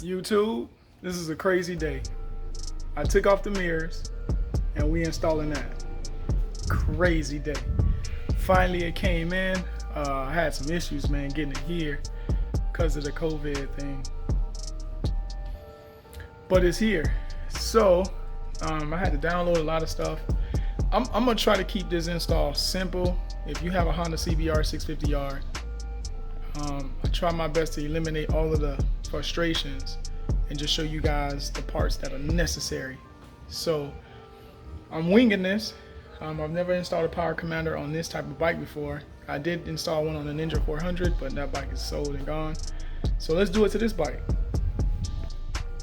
YouTube, this is a crazy day. I took off the mirrors and we installing that. Crazy day. Finally it came in. I had some issues, man, getting it here because of the COVID thing. But it's here. So I had to download a lot of stuff. I'm gonna try to keep this install simple. If you have a Honda CBR650R, I try my best to eliminate all of the frustrations and just show you guys the parts that are necessary. So I'm winging this. I've never installed a power commander on this type of bike before. I did install one on the Ninja 400, but that bike is sold and gone. So let's do it to this bike.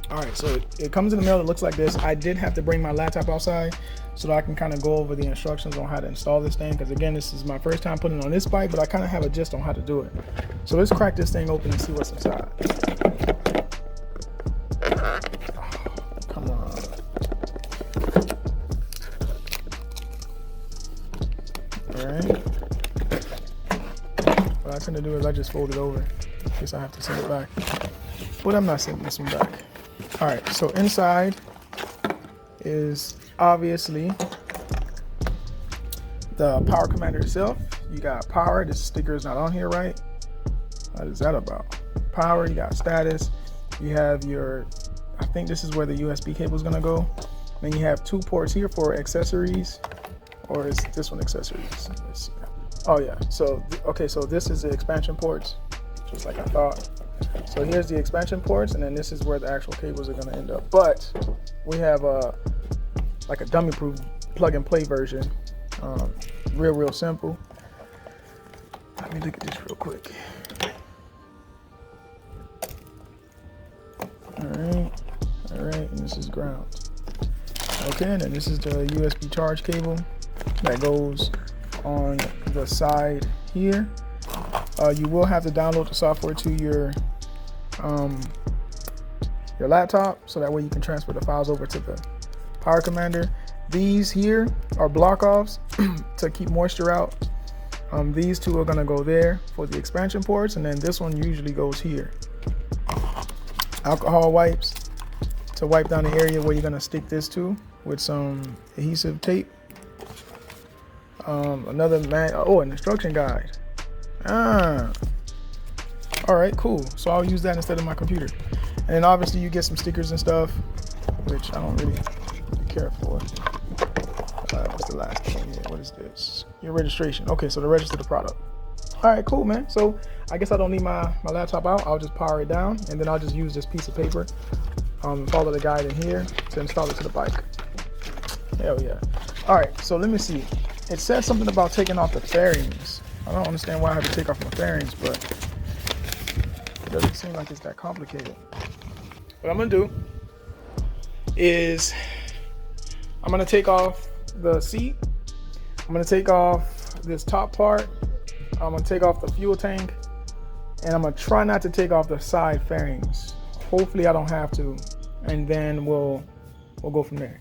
All right, so it comes in the mail. It looks like this. I did have to bring my laptop outside so that I can kind of go over the instructions on how to install this thing, because again, this is my first time putting it on this bike, but I kind of have a gist on how to do it. So let's crack this thing open and see what's inside. Oh, come on. All right. What I tend to do is I just fold it over in case I have to send it back, but I'm not sending this one back. All right, so inside is obviously the power commander itself. You got power. This sticker is not on here, right? What is that about? Power, you got status. You have your, I think this is where the USB cable is gonna go. Then you have 2 ports here for accessories, or is this one accessories? Let's see. Oh yeah, so, okay, so this is the expansion ports, just like I thought. So here's the expansion ports, and then this is where the actual cables are going to end up. But we have like a dummy-proof plug-and-play version. Real simple. Let me look at this real quick. All right, and this is ground. Okay, and then this is the USB charge cable that goes on the side here. You will have to download the software to your laptop, so that way you can transfer the files over to the power commander. These here are block offs to keep moisture out. These 2 are going to go there for the expansion ports, and then this one usually goes here. Alcohol wipes to wipe down the area where you're going to stick this to with some adhesive tape. Another an instruction guide. All right, cool. So I'll use that instead of my computer. And then obviously you get some stickers and stuff, which I don't really care for. What's the last thing here? What is this? Your registration. Okay, so to register the product. All right, cool, man. So I guess I don't need my laptop out. I'll just power it down, and then I'll just use this piece of paper, follow the guide in here to install it to the bike. Hell yeah. All right, so let me see. It says something about taking off the fairings. I don't understand why I have to take off my fairings, but it doesn't seem like it's that complicated. What I'm gonna do is I'm gonna take off the seat. I'm gonna take off this top part. I'm gonna take off the fuel tank, and I'm gonna try not to take off the side fairings. Hopefully I don't have to, and then we'll go from there.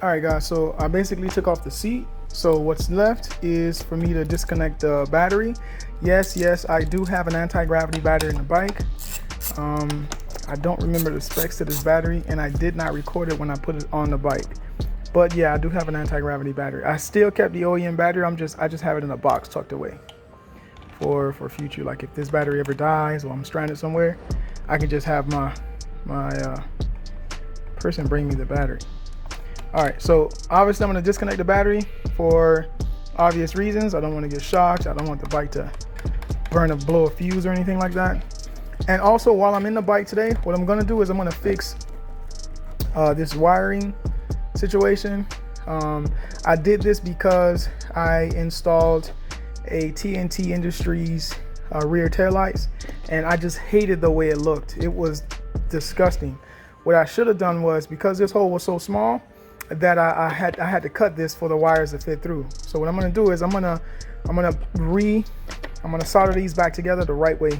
All right guys, so I basically took off the seat. So what's left is for me to disconnect the battery. Yes, I do have an anti-gravity battery in the bike. I don't remember the specs to this battery, and I did not record it when I put it on the bike. But yeah, I do have an anti-gravity battery. I still kept the OEM battery. I just have it in a box tucked away for future. Like if this battery ever dies or I'm stranded somewhere, I can just have my person bring me the battery. All right, so obviously I'm gonna disconnect the battery for obvious reasons. I don't want to get shocked. I don't want the bike to blow a fuse or anything like that. And also, while I'm in the bike today, what I'm gonna do is I'm gonna fix this wiring situation. I did this because I installed a TNT Industries rear tail lights, and I just hated the way it looked. It was disgusting. What I should have done was, because this hole was so small, that I had to cut this for the wires to fit through. So what I'm gonna do is I'm gonna solder these back together the right way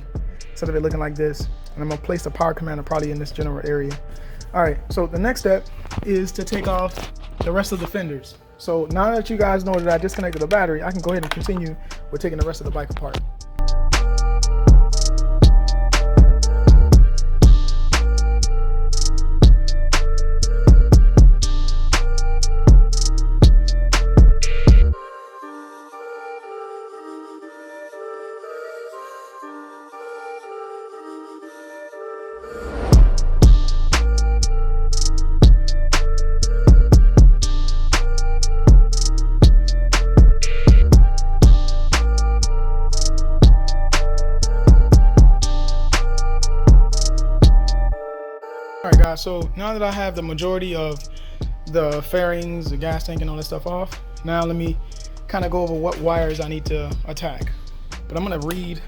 instead of it looking like this, and I'm gonna place the power commander probably in this general area. All right, so the next step is to take off the rest of the fenders. So now that you guys know that I disconnected the battery, I can go ahead and continue with taking the rest of the bike apart. Alright guys, so now that I have the majority of the fairings, the gas tank and all this stuff off, now let me kind of go over what wires I need to attack. But I'm going to read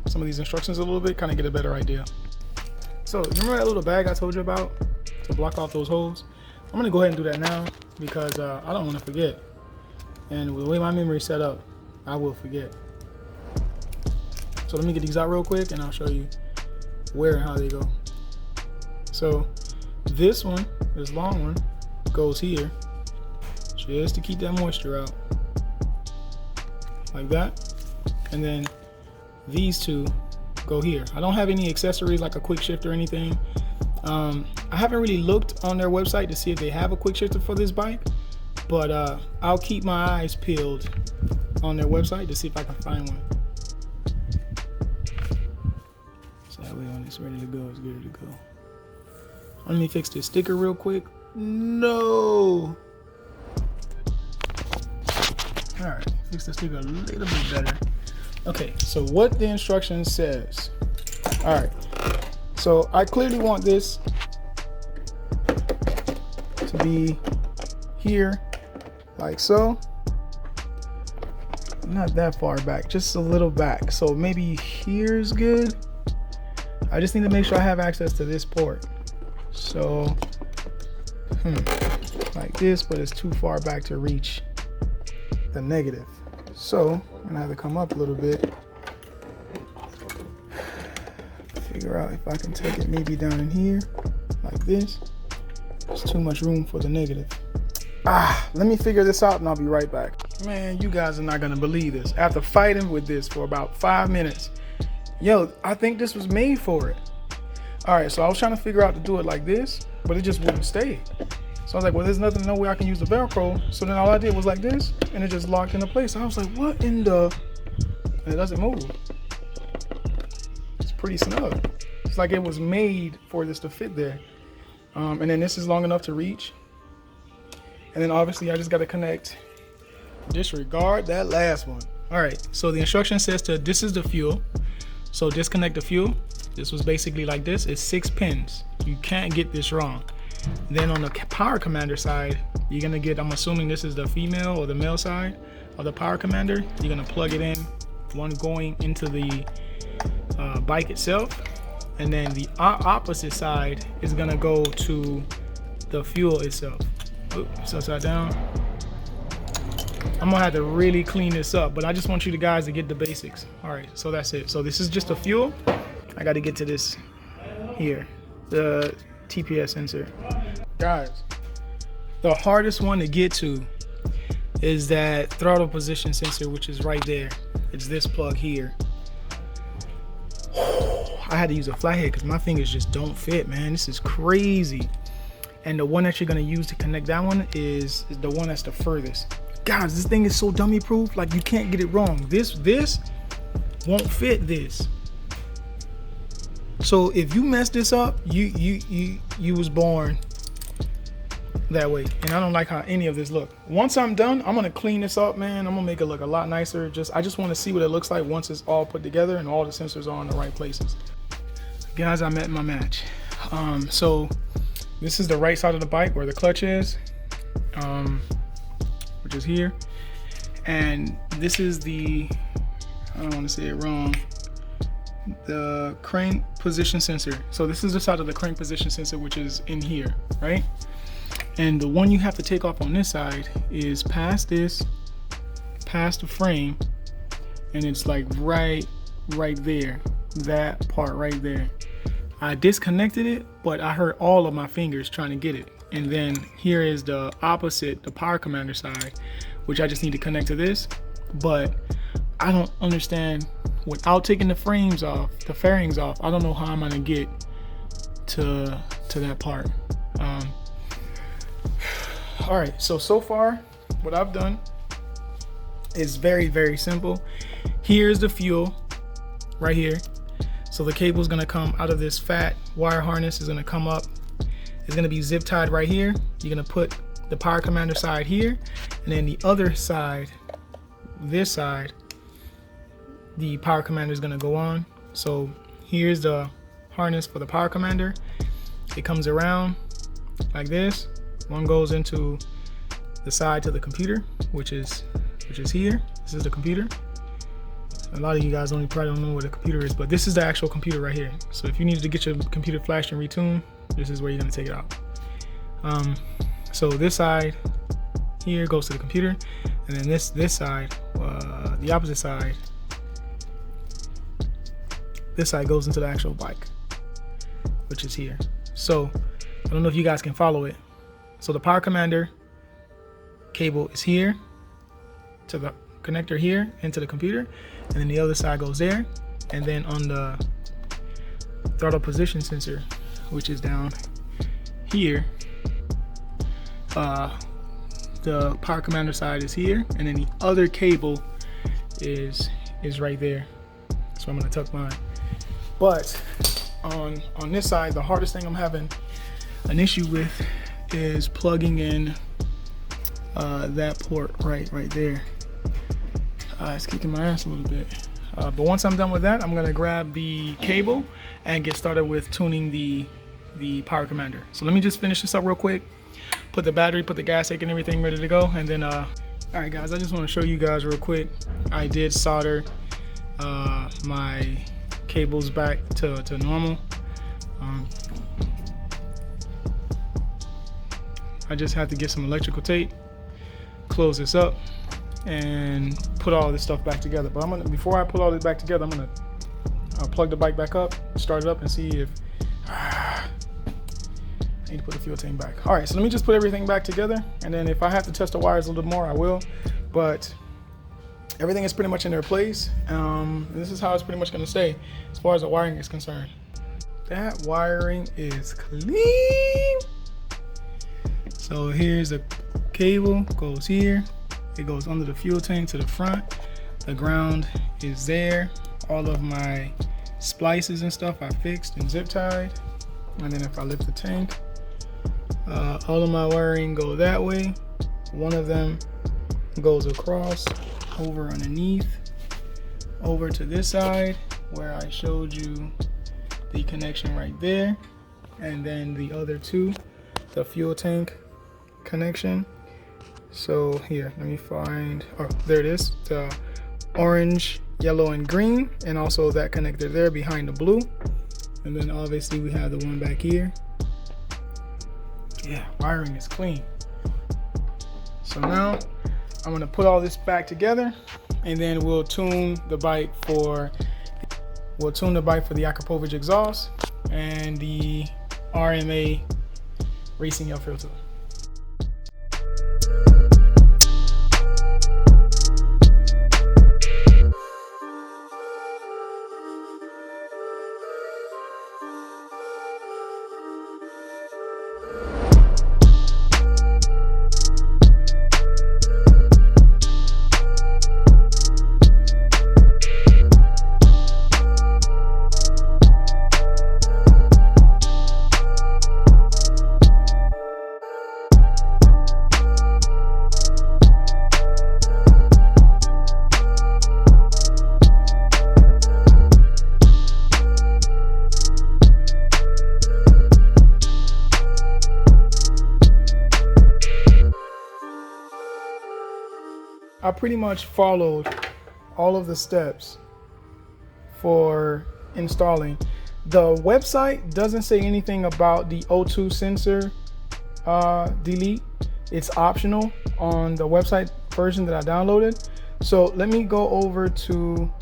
some of these instructions a little bit, kind of get a better idea. So remember that little bag I told you about to block off those holes? I'm going to go ahead and do that now because I don't want to forget. And with the way my memory is set up, I will forget. So let me get these out real quick and I'll show you where and how they go. So this one, this long one, goes here just to keep that moisture out, like that. And then these two go here. I don't have any accessories like a quick shift or anything. I haven't really looked on their website to see if they have a quick shifter for this bike, but I'll keep my eyes peeled on their website to see if I can find one. So that way when it's ready to go, it's ready to go. Let me fix this sticker real quick. No. All right, fix the sticker a little bit better. Okay, so what the instruction says. All right, so I clearly want this to be here, like so. Not that far back, just a little back. So maybe here's good. I just need to make sure I have access to this port. So, like this, but it's too far back to reach the negative. So I'm gonna have to come up a little bit, figure out if I can take it maybe down in here, like this. There's too much room for the negative. Let me figure this out and I'll be right back. Man, you guys are not gonna believe this. After fighting with this for about 5 minutes, yo, I think this was made for it. All right, so I was trying to figure out to do it like this, but it just wouldn't stay. So I was like, well, there's nothing, no way I can use the Velcro. So then all I did was like this, and it just locked into place. I was like, what in the, and it doesn't move. It's pretty snug. It's like it was made for this to fit there. And then this is long enough to reach. And then obviously I just got to connect, disregard that last one. All right, so the instruction says this is the fuel. So disconnect the fuel. This was basically like this. It's 6 pins. You can't get this wrong. Then on the power commander side, you're gonna get, I'm assuming this is the female or the male side of the power commander. You're gonna plug it in, one going into the bike itself, and then the opposite side is gonna go to the fuel itself. Oops, it's upside down. I'm gonna have to really clean this up, but I just want you guys to get the basics. All right, so that's it. So this is just a fuel. I got to get to this here, the TPS sensor. Guys, the hardest one to get to is that throttle position sensor, which is right there. It's this plug here. I had to use a flathead because my fingers just don't fit, man. This is crazy. And the one that you're gonna use to connect that one is the one that's the furthest. Guys, this thing is so dummy proof, like you can't get it wrong. This won't fit this. So if you mess this up, you was born that way. And I don't like how any of this look. Once I'm done, I'm gonna clean this up, man. I'm gonna make it look a lot nicer. I just want to see what it looks like once it's all put together and all the sensors are in the right places. Guys, I met my match. So this is the right side of the bike where the clutch is, which is here. And this is the, I don't want to say it wrong, the crank position sensor. So this is the side of the crank position sensor, which is in here, right? And the one you have to take off on this side is past this, past the frame, and it's like right there, that part right there. I disconnected it, but I hurt all of my fingers trying to get it. And then here is the opposite, the power commander side, which I just need to connect to this. But I don't understand, without taking the frames off, the fairings off, I don't know how I'm gonna get to that part. All right, so far what I've done is very, very simple. Here's the fuel right here. So the cable is gonna come out of this fat wire harness, is gonna come up. It's gonna be zip tied right here. You're gonna put the power commander side here, and then the other side, this side, the power commander is gonna go on. So here's the harness for the power commander. It comes around like this. One goes into the side to the computer, which is here. This is the computer. A lot of you guys probably don't know what a computer is, but this is the actual computer right here. So if you needed to get your computer flashed and retuned, this is where you're gonna take it out. So this side here goes to the computer, and then this side, the opposite side, this side goes into the actual bike, which is here. So I don't know if you guys can follow it. So the power commander cable is here to the connector here into the computer, and then the other side goes there. And then on the throttle position sensor, which is down here, the power commander side is here, and then the other cable is right there. So I'm gonna tuck mine. But on this side, the hardest thing I'm having an issue with is plugging in that port right there. It's kicking my ass a little bit. But once I'm done with that, I'm gonna grab the cable and get started with tuning the power commander. So let me just finish this up real quick. Put the battery, put the gas tank and everything ready to go. And then, all right guys, I just wanna show you guys real quick. I did solder my cables back to normal. I just had to get some electrical tape, close this up, and put all this stuff back together. But before I put all this back together, I'm gonna plug the bike back up, start it up, and see if I need to put the fuel tank back. All right, so let me just put everything back together, and then if I have to test the wires a little more, I will. But everything is pretty much in their place. This is how it's pretty much gonna stay as far as the wiring is concerned. That wiring is clean. So here's the cable, goes here. It goes under the fuel tank to the front. The ground is there. All of my splices and stuff I fixed and zip tied. And then if I lift the tank, all of my wiring go that way. One of them goes across, over underneath, over to this side where I showed you the connection right there. And then the other two, the fuel tank connection. So here, let me find, oh, there it is, the orange, yellow, and green, and also that connector there behind the blue. And then obviously we have the one back here. Yeah, wiring is clean. So now I'm gonna put all this back together, and then we'll tune the bike for the Akrapovic exhaust and the RMA racing air filter. I pretty much followed all of the steps for installing. The website doesn't say anything about the O2 sensor delete. It's optional on the website version that I downloaded. So let me go over to,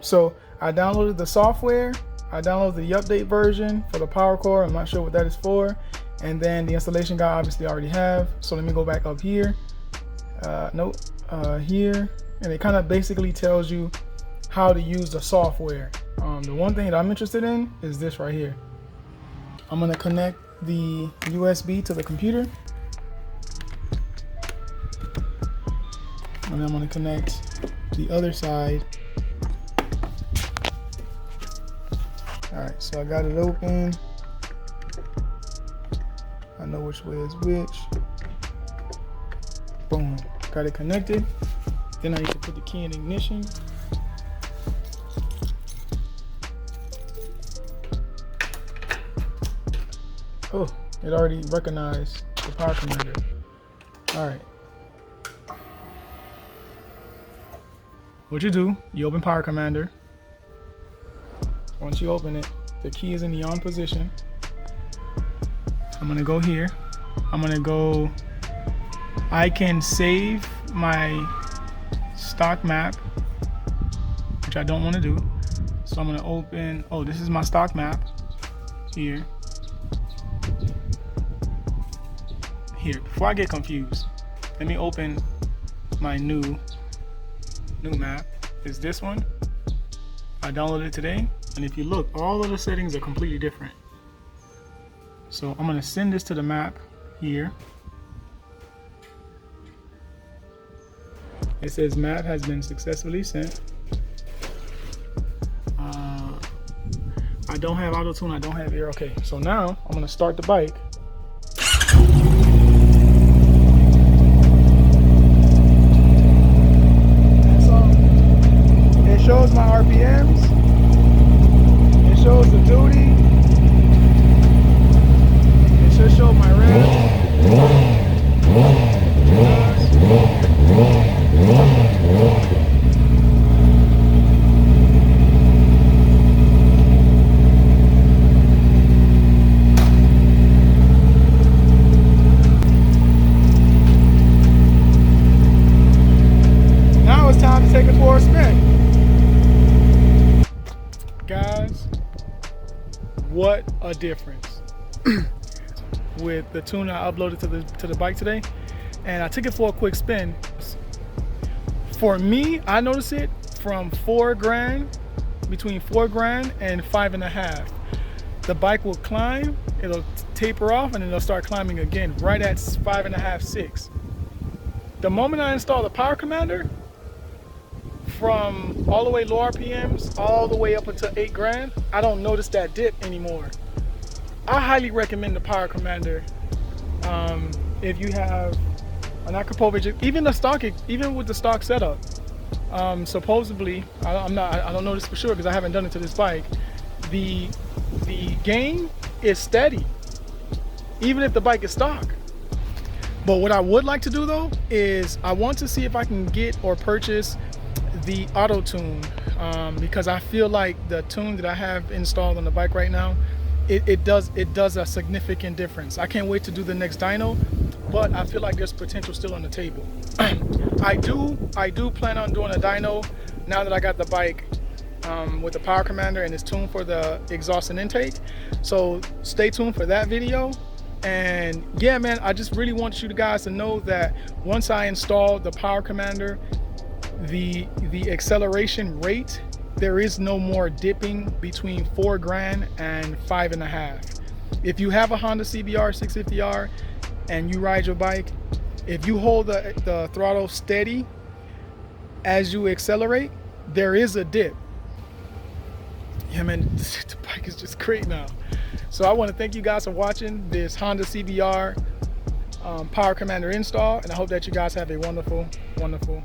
so I downloaded the software, I downloaded the update version for the power core. I'm not sure what that is for. And then the installation guide, obviously I already have. So let me go back up here, here. And it kind of basically tells you how to use the software. The one thing that I'm interested in is this right here. I'm gonna connect the USB to the computer. And I'm gonna connect the other side. All right, so I got it open. I know which way is which. Boom, got it connected. Then I need to put the key in ignition. Oh, it already recognized the power commander. All right. What you do, you open power commander. Once you open it, the key is in the on position. I'm gonna go here. I'm gonna go, I can save my stock map, which I don't wanna do. So I'm gonna open, oh, this is my stock map here. Here, before I get confused, let me open my new map. Is this one. I downloaded it today, and if you look, all of the settings are completely different. So I'm gonna send this to the map here. It says map has been successfully sent. I don't have auto tune, I don't have air. Okay, so now I'm gonna start the bike. It shows my RPMs. It shows the duty. It should show my rev. Now it's time to take it for a spin. Guys, what a difference with the tune I uploaded to the bike today, and I took it for a quick spin. For me, I noticed it from $4,000, between $4,000 and $5,500. The bike will climb, it'll taper off, and then it'll start climbing again right at $5,500, $6,000. The moment I install the power commander, from all the way low RPMs all the way up until $8,000, I don't notice that dip anymore. I highly recommend the power commander. If you have an Akrapovic, even with the stock setup, supposedly, I don't know this for sure because I haven't done it to this bike. The gain is steady, even if the bike is stock. But what I would like to do though is I want to see if I can get or purchase the auto tune, because I feel like the tune that I have installed on the bike right now, it does a significant difference. I can't wait to do the next dyno, but I feel like there's potential still on the table. I do plan on doing a dyno now that I got the bike with the power commander and it's tuned for the exhaust and intake. So stay tuned for that video. And yeah, man, I just really want you guys to know that once I install the power commander, the acceleration rate, there is no more dipping between $4,000 and $5,500. If you have a Honda CBR650R and you ride your bike, if you hold the throttle steady as you accelerate, there is a dip. Yeah, man, the bike is just great now. So I want to thank you guys for watching this Honda CBR Power Commander install, and I hope that you guys have a wonderful, wonderful